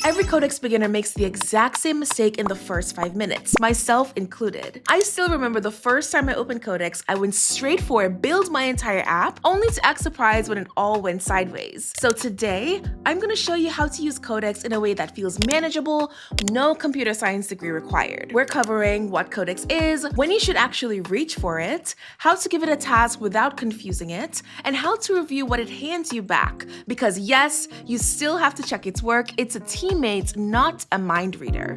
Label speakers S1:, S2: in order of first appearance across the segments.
S1: Every Codex beginner makes the exact same mistake in the first 5 minutes, myself included. I still remember the first time I opened Codex, I went straight for build my entire app, only to act surprised when it all went sideways. So today, I'm gonna show you how to use Codex in a way that feels manageable, no computer science degree required. We're covering what Codex is, when you should actually reach for it, how to give it a task without confusing it, and how to review what it hands you back. Because yes, you still have to check its work, it's a teammate, not a mind reader.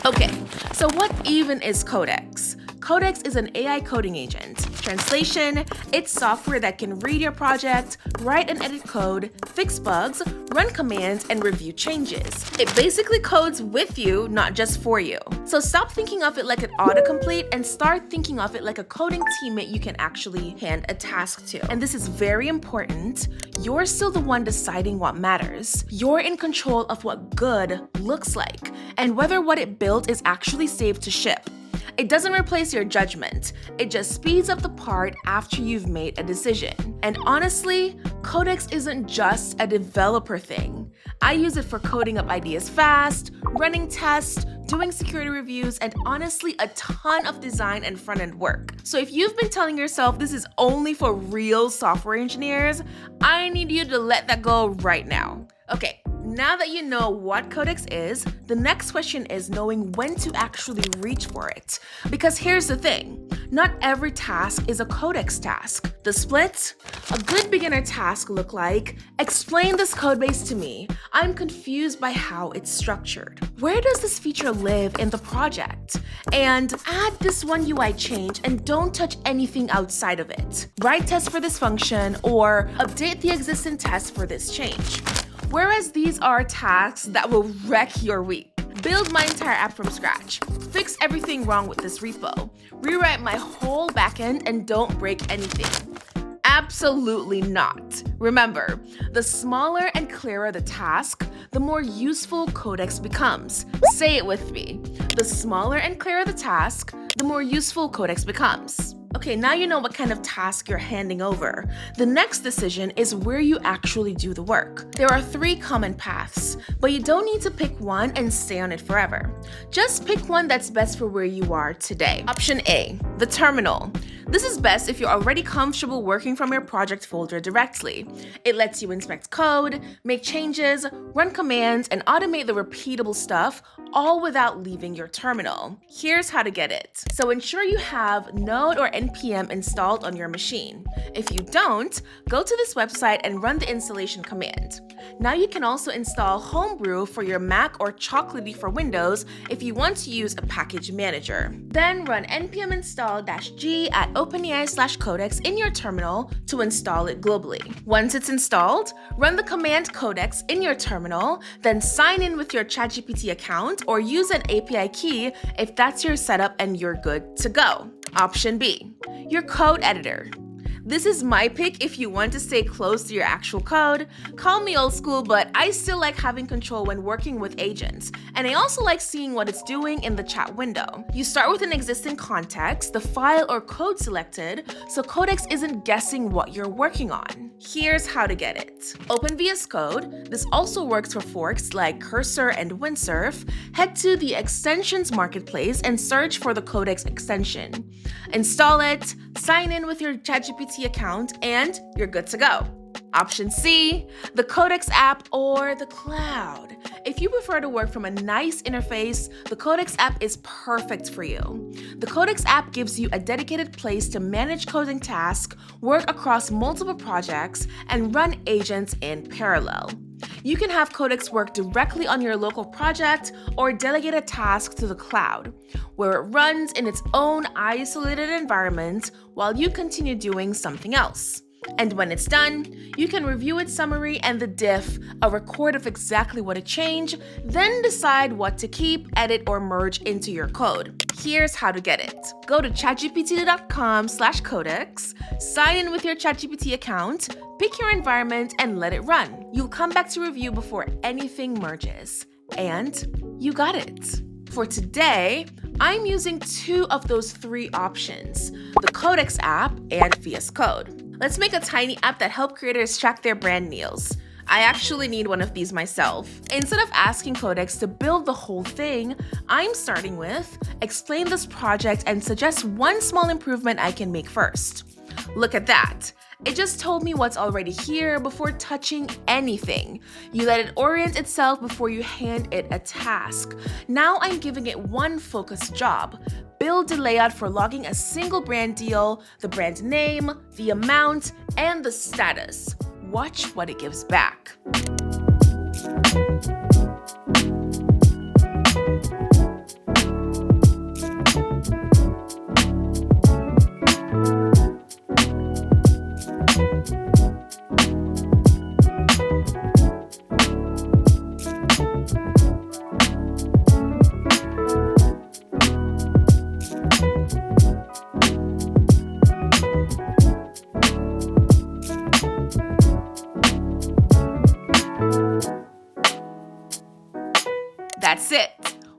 S1: Okay, so what even is Codex? Codex is an AI coding agent. Translation, it's software that can read your project, write and edit code, fix bugs, run commands, and review changes. It basically codes with you, not just for you. So stop thinking of it like an autocomplete and start thinking of it like a coding teammate you can actually hand a task to. And this is very important. You're still the one deciding what matters. You're in control of what good looks like and whether what it built is actually safe to ship. It doesn't replace your judgment, it just speeds up the part after you've made a decision. And honestly, Codex isn't just a developer thing. I use it for coding up ideas fast, running tests, doing security reviews, and honestly a ton of design and front-end work. So if you've been telling yourself this is only for real software engineers, I need you to let that go right now. Okay, now that you know what Codex is, the next question is knowing when to actually reach for it. Because here's the thing, not every task is a Codex task. The split? A good beginner task look like, explain this codebase to me. I'm confused by how it's structured. Where does this feature live in the project? And add this one UI change and don't touch anything outside of it. Write tests for this function or update the existing test for this change. Whereas these are tasks that will wreck your week. Build my entire app from scratch. Fix everything wrong with this repo. Rewrite my whole backend and don't break anything. Absolutely not. Remember, the smaller and clearer the task, the more useful Codex becomes. Say it with me. The smaller and clearer the task, the more useful Codex becomes. Okay, now you know what kind of task you're handing over. The next decision is where you actually do the work. There are 3 common paths, but you don't need to pick one and stay on it forever. Just pick one that's best for where you are today. Option A, the terminal. This is best if you're already comfortable working from your project folder directly. It lets you inspect code, make changes, run commands, and automate the repeatable stuff, all without leaving your terminal. Here's how to get it. So ensure you have Node or NPM installed on your machine. If you don't, go to this website and run the installation command. Now you can also install Homebrew for your Mac or Chocolatey for Windows if you want to use a package manager. Then run npm install-g at OpenAI/Codex in your terminal to install it globally. Once it's installed, run the command Codex in your terminal, then sign in with your ChatGPT account or use an API key if that's your setup and you're good to go. Option B, your code editor. This is my pick if you want to stay close to your actual code. Call me old school, but I still like having control when working with agents. And I also like seeing what it's doing in the chat window. You start with an existing context, the file or code selected, so Codex isn't guessing what you're working on. Here's how to get it. Open VS Code. This also works for forks like Cursor and Windsurf. Head to the extensions marketplace and search for the Codex extension. Install it, sign in with your ChatGPT account, and you're good to go. Option C, the Codex app or the cloud. If you prefer to work from a nice interface, the Codex app is perfect for you. The Codex app gives you a dedicated place to manage coding tasks, work across multiple projects, and run agents in parallel. You can have Codex work directly on your local project or delegate a task to the cloud, where it runs in its own isolated environment while you continue doing something else. And when it's done, you can review its summary and the diff, a record of exactly what it changed, then decide what to keep, edit, or merge into your code. Here's how to get it. Go to chatgpt.com/codex, sign in with your ChatGPT account, pick your environment, and let it run. You'll come back to review before anything merges. And you got it. For today, I'm using 2 of those 3 options, the Codex app and VS Code. Let's make a tiny app that helps creators track their brand deals. I actually need one of these myself. Instead of asking Codex to build the whole thing, I'm starting with explain this project and suggest one small improvement I can make first. Look at that. It just told me what's already here before touching anything. You let it orient itself before you hand it a task. Now I'm giving it one focused job. Build the layout for logging a single brand deal, the brand name, the amount, and the status. Watch what it gives back. That's it.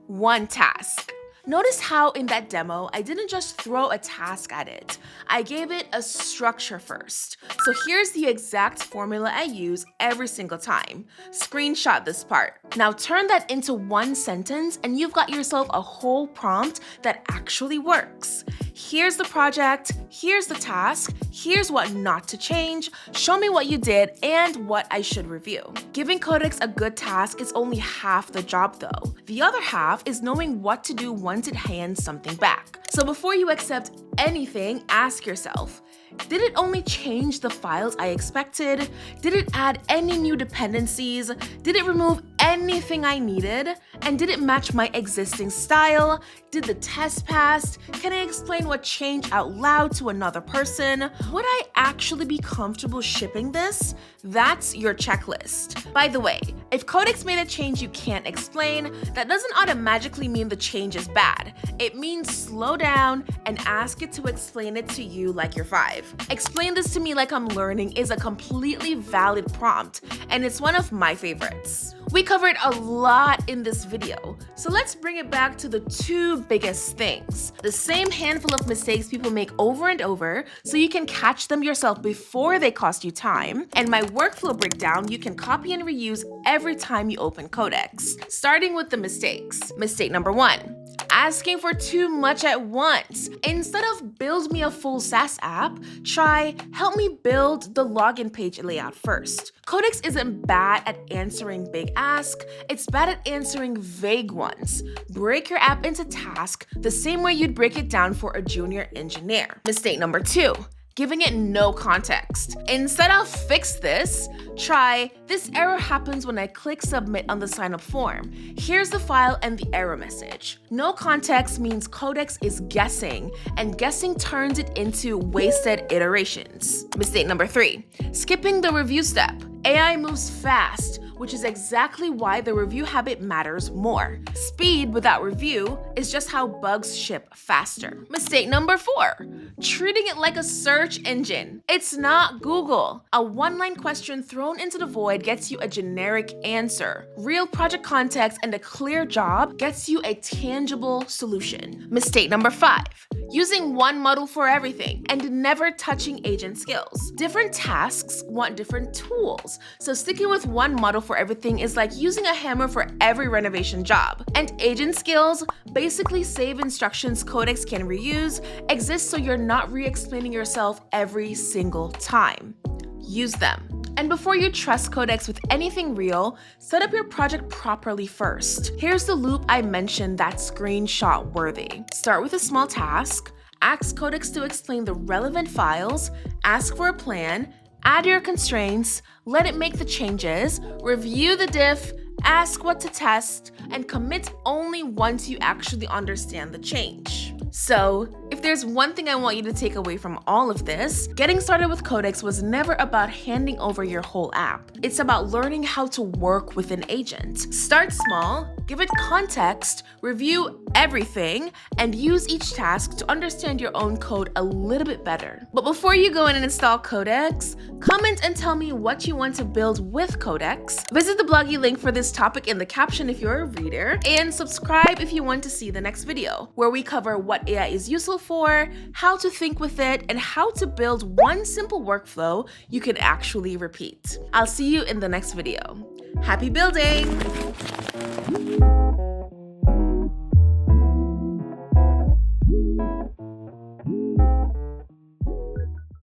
S1: One task. Notice how in that demo, I didn't just throw a task at it. I gave it a structure first. So here's the exact formula I use every single time. Screenshot this part. Now turn that into one sentence and you've got yourself a whole prompt that actually works. Here's the project, here's the task, here's what not to change, show me what you did and what I should review. Giving Codex a good task is only half the job though. The other half is knowing what to do once it hands something back. So before you accept anything, ask yourself, did it only change the files I expected? Did it add any new dependencies? Did it remove anything I needed? And did it match my existing style? Did the test pass? Can I explain what changed out loud to another person? Would I actually be comfortable shipping this? That's your checklist. By the way, if Codex made a change you can't explain, that doesn't automatically mean the change is bad. It means slow down and ask it to explain it to you like you're 5. Explain this to me like I'm learning is a completely valid prompt, and it's one of my favorites. We covered a lot in this video, so let's bring it back to the two biggest things. The same handful of mistakes people make over and over, so you can catch them yourself before they cost you time, and my workflow breakdown you can copy and reuse every time you open Codex. Starting with the mistakes. Mistake number 1. Asking for too much at once. Instead of build me a full SaaS app, try help me build the login page layout first. Codex isn't bad at answering big asks, it's bad at answering vague ones. Break your app into tasks the same way you'd break it down for a junior engineer. Mistake number 2. Giving it no context. Instead of fix this, try this error happens when I click submit on the sign up form. Here's the file and the error message. No context means Codex is guessing, and guessing turns it into wasted iterations. Mistake number 3, skipping the review step. AI moves fast, which is exactly why the review habit matters more. Speed without review is just how bugs ship faster. Mistake number 4, treating it like a search engine. It's not Google. A one-line question thrown into the void gets you a generic answer. Real project context and a clear job gets you a tangible solution. Mistake number 5, using one model for everything and never touching agent skills. Different tasks want different tools, so sticking with one model for everything is like using a hammer for every renovation job. And agent skills, basically save instructions Codex can reuse, exist so you're not re-explaining yourself every single time. Use them. And before you trust Codex with anything real, set up your project properly first. Here's the loop I mentioned that's screenshot worthy. Start with a small task, ask Codex to explain the relevant files, ask for a plan, add your constraints, let it make the changes, review the diff, ask what to test, and commit only once you actually understand the change. So, if there's one thing I want you to take away from all of this, getting started with Codex was never about handing over your whole app. It's about learning how to work with an agent. Start small, give it context, review everything, and use each task to understand your own code a little bit better. But before you go in and install Codex, comment and tell me what you want to build with Codex. Visit the bloggy link for this topic in the caption if you're a reader, and subscribe if you want to see the next video, where we cover what what AI is useful for, how to think with it, and how to build one simple workflow you can actually repeat. I'll see you in the next video. Happy building!